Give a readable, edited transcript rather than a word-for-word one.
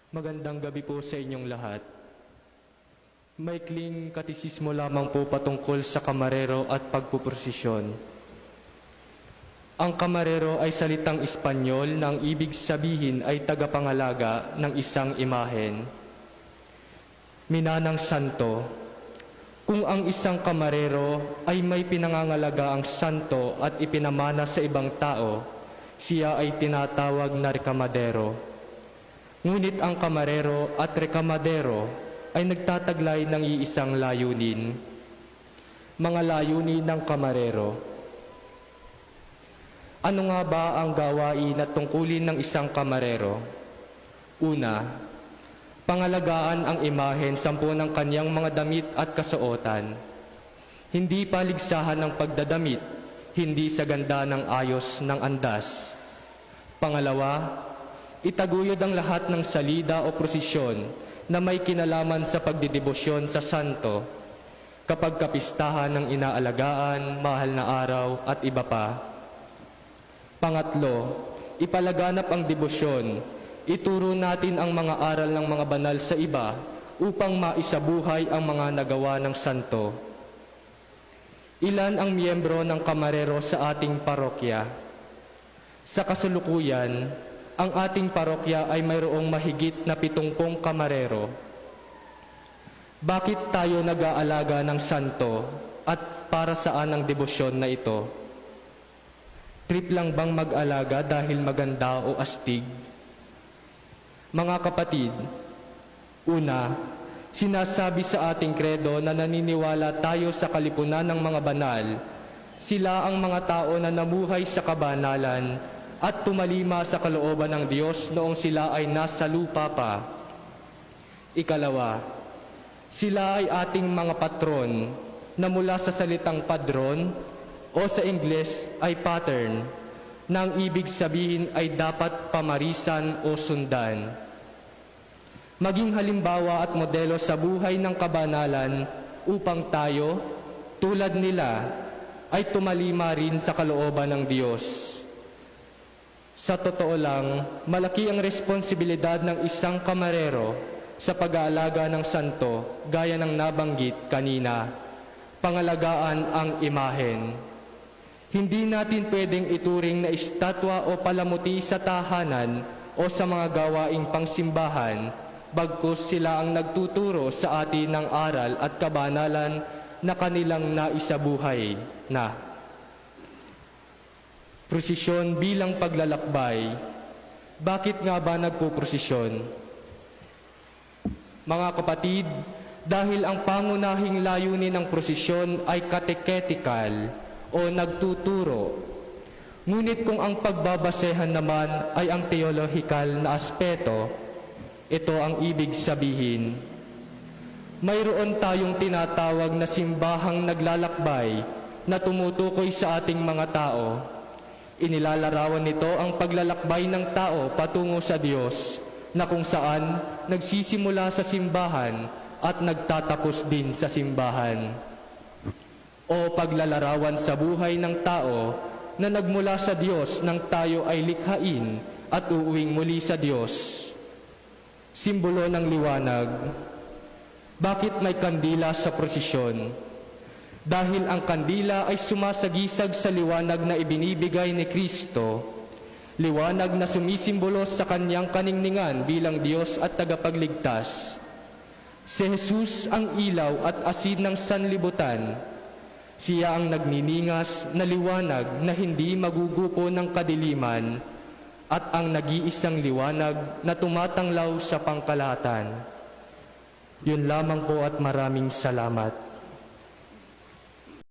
Magandang gabi po sa inyong lahat. Maikling katisismo lamang po patungkol sa kamarero at pagpuprosisyon. Ang kamarero ay salitang Espanyol na ang ibig sabihin ay tagapangalaga ng isang imahen. Minanang santo, kung ang isang kamarero ay may pinangangalaga ang santo at ipinamana sa ibang tao, siya ay tinatawag na rekamadero. Ngunit ang kamarero at rekamadero ay nagtataglay ng iisang layunin. Mga layunin ng kamarero. Ano nga ba ang gawain at tungkulin ng isang kamarero? Una, pangalagaan ang imahen sampu ng kanyang mga damit at kasuotan. Hindi paligsahan ng pagdadamit, hindi sa ganda ng ayos ng andas. Pangalawa, itaguyod ang lahat ng salida o prosesyon na may kinalaman sa pagdidebosyon sa santo, kapag kapistahan ng inaalagaan, mahal na araw at iba pa. Pangatlo, ipalaganap ang debosyon. Ituro natin ang mga aral ng mga banal sa iba upang maisabuhay ang mga nagawa ng santo. Ilan ang miyembro ng kamarero sa ating parokya? Sa kasalukuyan, ang ating parokya ay mayroong mahigit na 70 kamarero. Bakit tayo nag-aalaga ng santo at para saan ang debosyon na ito? Trip lang bang mag-alaga dahil maganda o astig? Mga kapatid, una, sinasabi sa ating kredo na naniniwala tayo sa kalipunan ng mga banal. Sila ang mga tao na namuhay sa kabanalan at tumalima sa kalooban ng Diyos noong sila ay nasa lupa pa. Ikalawa, sila ay ating mga patron na mula sa salitang padron o sa Ingles ay pattern, na ang ibig sabihin ay dapat pamarisan o sundan. Maging halimbawa at modelo sa buhay ng kabanalan upang tayo, tulad nila, ay tumalima rin sa kalooban ng Diyos. Sa totoo lang, malaki ang responsibilidad ng isang kamarero sa pag-aalaga ng santo, gaya ng nabanggit kanina, pangalagaan ang imahen. Hindi natin pwedeng ituring na estatwa o palamuti sa tahanan o sa mga gawaing pangsimbahan, bagkus sila ang nagtuturo sa atin ng aral at kabanalan na kanilang naisabuhay na. Prosesyon bilang paglalakbay. Bakit nga ba nagpuprosesyon? Mga kapatid, dahil ang pangunahing layunin ng prosesyon ay kateketikal o nagtuturo. Ngunit kung ang pagbabasehan naman ay ang teolohikal na aspeto, ito ang ibig sabihin. Mayroon tayong tinatawag na simbahang naglalakbay na tumutukoy sa ating mga tao. Inilalarawan nito ang paglalakbay ng tao patungo sa Diyos, na kung saan nagsisimula sa simbahan at nagtatapos din sa simbahan. O paglalarawan sa buhay ng tao na nagmula sa Diyos nang tayo ay likhain at uuwing muli sa Diyos. Simbolo ng liwanag. Bakit may kandila sa prosesyon? Dahil ang kandila ay sumasagisag sa liwanag na ibinibigay ni Kristo, liwanag na sumisimbolo sa kanyang kaningningan bilang Diyos at tagapagligtas. Si Jesus ang ilaw at asin ng sanlibutan. Siya ang nagniningas na liwanag na hindi magugupo ng kadiliman at ang nag-iisang liwanag na tumatanglaw sa pangkalahatan. Yun lamang po at maraming salamat.